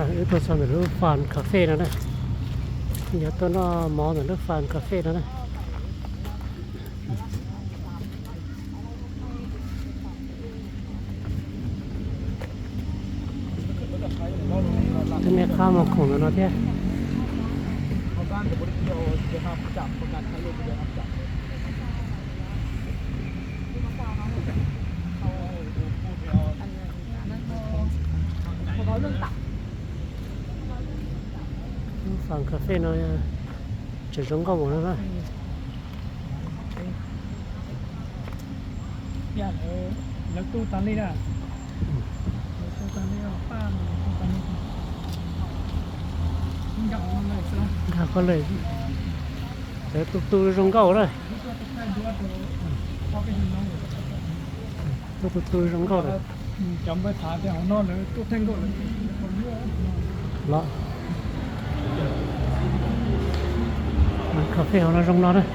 ít tôi sang được phàn cà phê nữa này giờ tôi nó món ở nước phàn cà phê nữa này cái nàyข้าวมาของแล้วเนาะที่ฝั่งคาเฟ่เนาะจุดตรงก็หมดแล้วนะย่านแล้วตู้ตันนี่นะตู้ตันนี่ป้าตู้ตันนี่อยากมันเลยใช่ไหมถ้าก็เลยแต่ตู้ตรงก็เลยตู้ตรงก็เลยจำไว้ถาแต่ของนอนเลยตู้แท่งก็เลย ละมันคาเฟ่ของเราตรงนั้นเลย